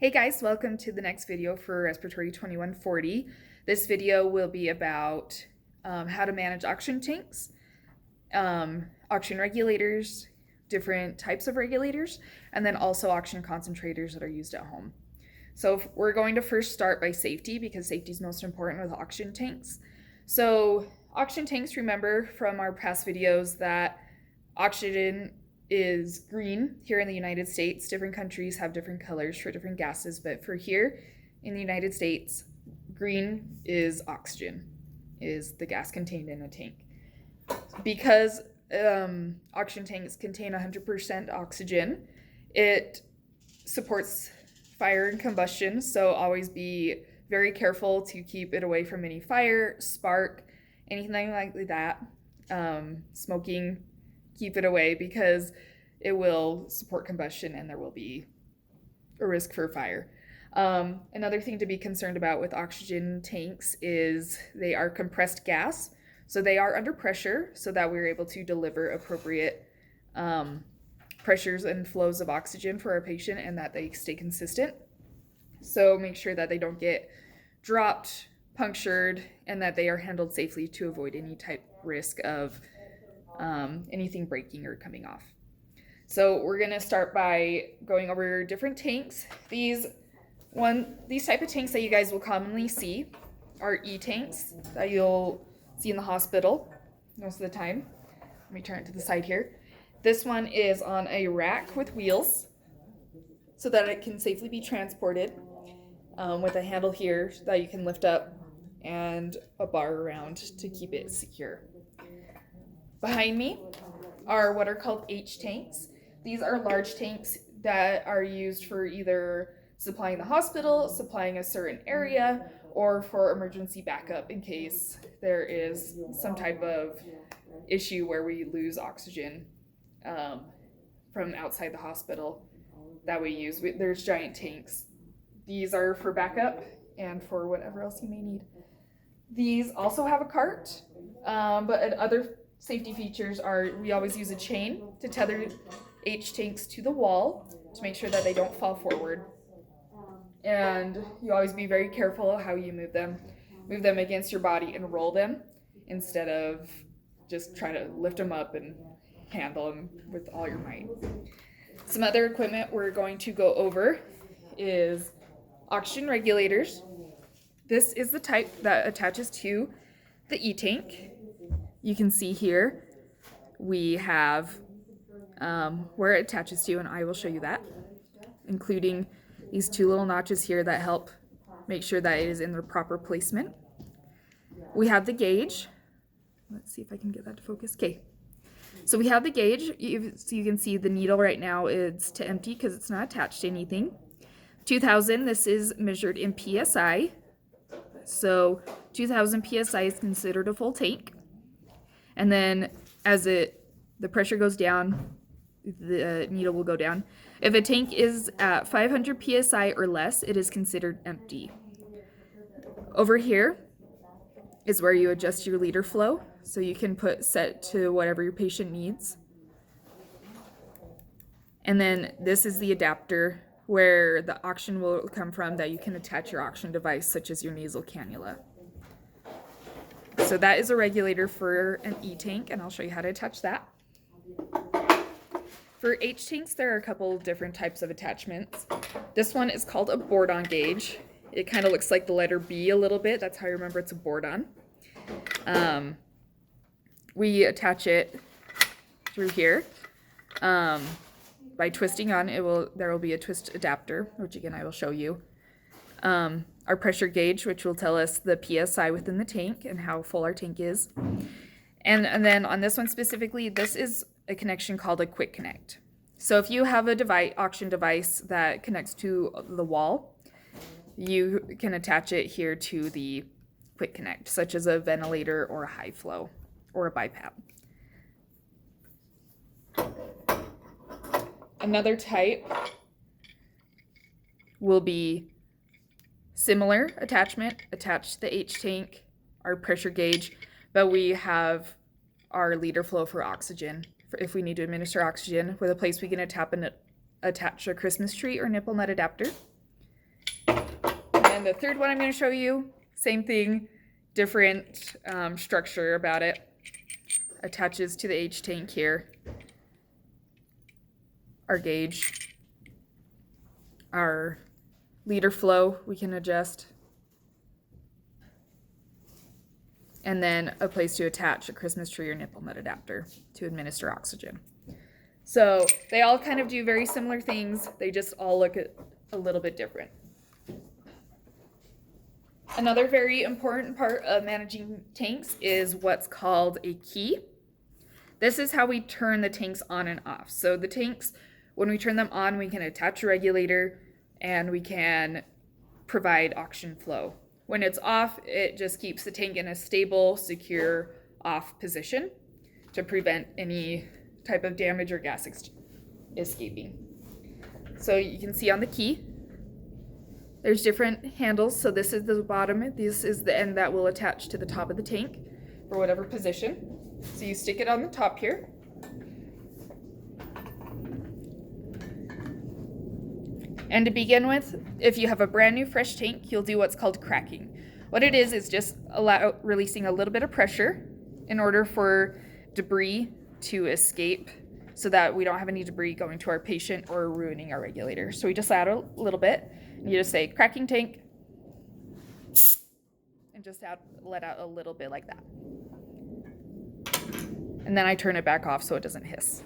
Hey guys, welcome to the next video for Respiratory 2140. This video will be about how to manage oxygen tanks, oxygen regulators, different types of regulators, and then also oxygen concentrators that are used at home. So we're going to first start by safety because safety is most important with oxygen tanks. So oxygen tanks, remember from our past videos that oxygen is green here in the United States. Different countries have different colors for different gases, but for here in the United States, green is oxygen, is the gas contained in a tank. Because oxygen tanks contain 100% oxygen, it supports fire and combustion, so always be very careful to keep it away from any fire, spark, anything like that. Smoking, keep it away because it will support combustion and there will be a risk for fire. Another thing to be concerned about with oxygen tanks is they are compressed gas, so they are under pressure so that we're able to deliver appropriate pressures and flows of oxygen for our patient and that they stay consistent. So make sure that they don't get dropped, punctured, and that they are handled safely to avoid any type risk of anything breaking or coming off. So we're gonna start by going over different tanks. These type of tanks that you guys will commonly see are E-tanks that you'll see in the hospital most of the time. Let me turn it to the side here. This one is on a rack with wheels so that it can safely be transported with a handle here that you can lift up and a bar around to keep it secure. Behind me are what are called H-tanks. These are large tanks that are used for either supplying the hospital, supplying a certain area, or for emergency backup in case there is some type of issue where we lose oxygen from outside the hospital that we use. There's giant tanks. These are for backup and for whatever else you may need. These also have a cart, but other safety features are we always use a chain to tether H-tanks to the wall to make sure that they don't fall forward. And you always be very careful how you move them. Move them against your body and roll them instead of just trying to lift them up and handle them with all your might. Some other equipment we're going to go over is oxygen regulators. This is the type that attaches to the E-tank. You can see here we have where it attaches to, and I will show you that, including these two little notches here that help make sure that it is in the proper placement. We have the gauge. Let's see if I can get that to focus. Okay. So we have the gauge. So you can see the needle right now is to empty because it's not attached to anything. 2000, this is measured in PSI. So 2000 PSI is considered a full tank. And then as the pressure goes down, the needle will go down. If a tank is at 500 PSI or less, it is considered empty. Over here is where you adjust your liter flow. So you can set to whatever your patient needs. And then this is the adapter where the oxygen will come from that you can attach your oxygen device, such as your nasal cannula. So that is a regulator for an E-tank, and I'll show you how to attach that. For H-tanks, there are a couple different types of attachments. This one is called a board-on gauge. It kind of looks like the letter B a little bit. That's how I remember it's a board-on. We attach it through here. By twisting on, there will be a twist adapter, which again I will show you. Our pressure gauge, which will tell us the PSI within the tank and how full our tank is. And then on this one specifically, this is a connection called a quick connect. So if you have a oxygen device that connects to the wall, you can attach it here to the quick connect, such as a ventilator or a high flow or a BiPAP. Another type will be similar attachment, attached to the H-tank, our pressure gauge, but we have our liter flow for oxygen. If we need to administer oxygen, with a place we can attach a Christmas tree or nipple nut adapter. then the third one I'm going to show you, same thing, different structure about it. Attaches to the H tank here. Our gauge, our liter flow we can adjust, and then a place to attach a Christmas tree or nipple nut adapter to administer oxygen. So they all kind of do very similar things, they just all look a little bit different. Another very important part of managing tanks is what's called a key. This is how we turn the tanks on and off. So the tanks, when we turn them on, we can attach a regulator and we can provide oxygen flow. When it's off, it just keeps the tank in a stable, secure off position to prevent any type of damage or gas escaping. So you can see on the key, there's different handles. So this is the bottom, this is the end that will attach to the top of the tank for whatever position. So you stick it on the top here. And to begin with, if you have a brand new fresh tank, you'll do what's called cracking. What it is just releasing a little bit of pressure in order for debris to escape so that we don't have any debris going to our patient or ruining our regulator. So we just add a little bit, and you just say cracking tank, and just let out a little bit like that. And then I turn it back off so it doesn't hiss.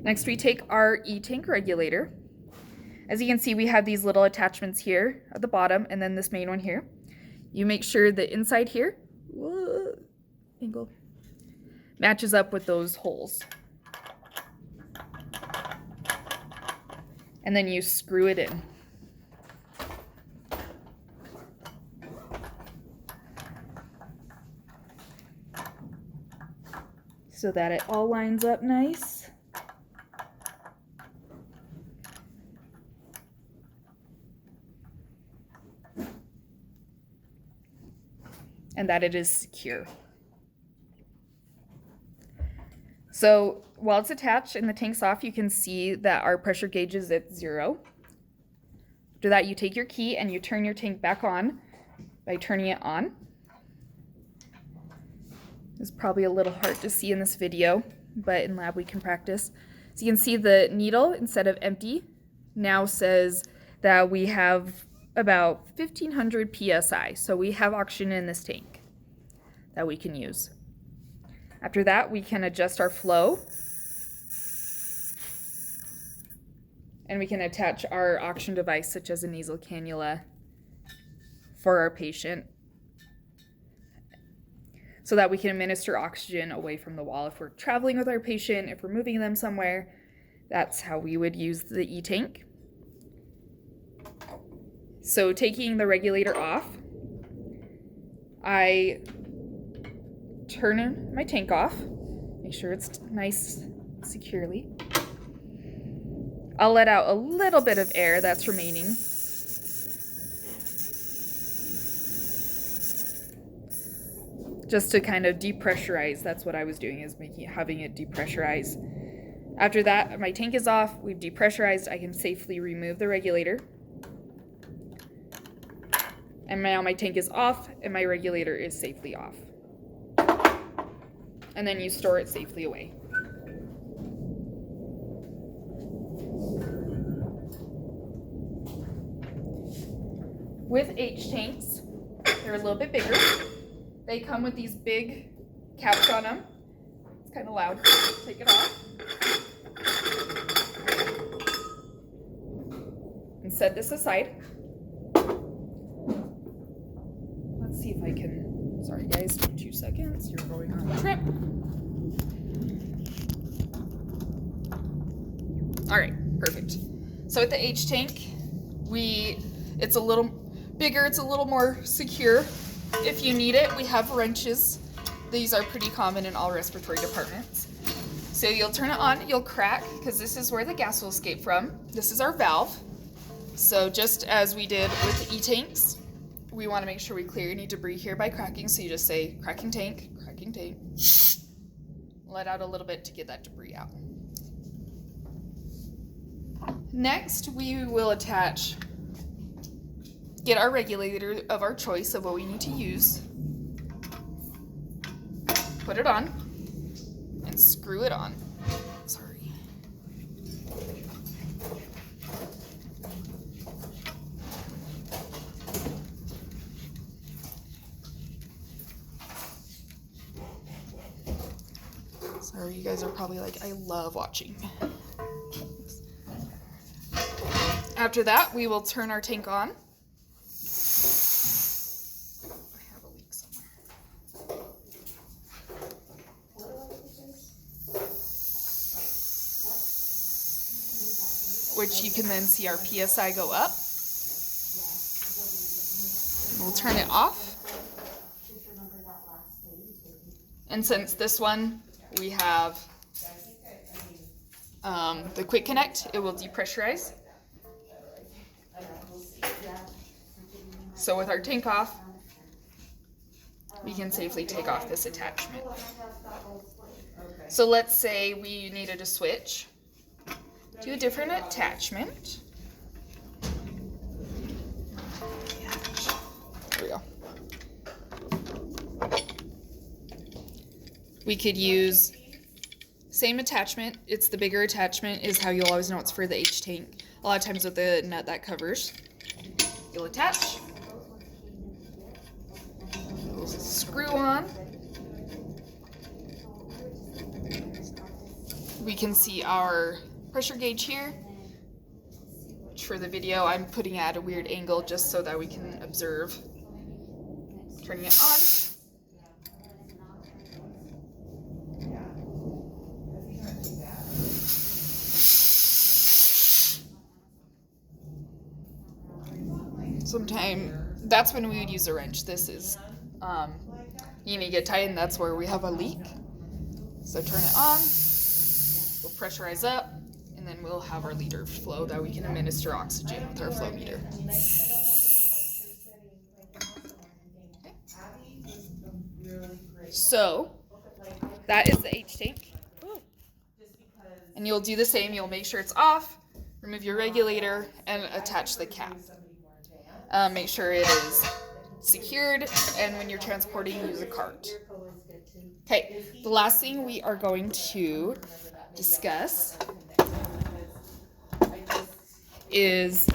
Next, we take our E-tank regulator. As you can see, we have these little attachments here at the bottom and then this main one here. You make sure the inside here angle matches up with those holes. And then you screw it in. So that it all lines up nice. And that it is secure. So while it's attached and the tank's off, you can see that our pressure gauge is at 0. After that, you take your key and you turn your tank back on by turning it on. It's probably a little hard to see in this video, but in lab we can practice. So you can see the needle, instead of empty, now says that we have about 1500 psi. So we have oxygen in this tank that we can use. After that, we can adjust our flow. And we can attach our oxygen device, such as a nasal cannula, for our patient, so that we can administer oxygen away from the wall. If we're traveling with our patient, if we're moving them somewhere, that's how we would use the E-tank. So taking the regulator off, I turn my tank off, make sure it's nice securely. I'll let out a little bit of air that's remaining. Just to kind of depressurize. That's what I was doing, is having it depressurize. After that, my tank is off, we've depressurized, I can safely remove the regulator. And now my tank is off and my regulator is safely off. And then you store it safely away. With H tanks, they're a little bit bigger. They come with these big caps on them. It's kind of loud. Take it off. And set this aside. Let's see if I can, sorry guys, 2 seconds. You're going on a trip. All right, perfect. So with the H tank, it's a little bigger, it's a little more secure. If you need it, we have wrenches. These are pretty common in all respiratory departments. So you'll turn it on, you'll crack, because this is where the gas will escape from. This is our valve. So just as we did with the E-tanks, we want to make sure we clear any debris here by cracking. So you just say cracking tank, let out a little bit to get that debris out. Next, we will attach get our regulator of our choice of what we need to use, put it on, and screw it on. Sorry. Sorry, you guys are probably like, I love watching. After that, we will turn our tank on. I have a leak somewhere. Which you can then see our PSI go up. We'll turn it off. And since this one, we have the quick connect, it will depressurize. So with our tank off, we can safely take off this attachment. So let's say we needed to switch to a different attachment. There we go. We could use same attachment. It's the bigger attachment is how you'll always know it's for the H tank. A lot of times with the nut that covers, you'll attach. We'll screw on. We can see our pressure gauge here, which for the video I'm putting at a weird angle just so that we can observe. Turning it on. Sometimes that's when we would use a wrench. This is, you need to get tight, and that's where we have a leak. So turn it on, we'll pressurize up, and then we'll have our liter flow that we can administer oxygen with our flow meter. Okay. So that is the H tank. And you'll do the same, you'll make sure it's off, remove your regulator, and attach the cap. Make sure it is secured, and when you're transporting, use a cart. Okay, the last thing we are going to discuss is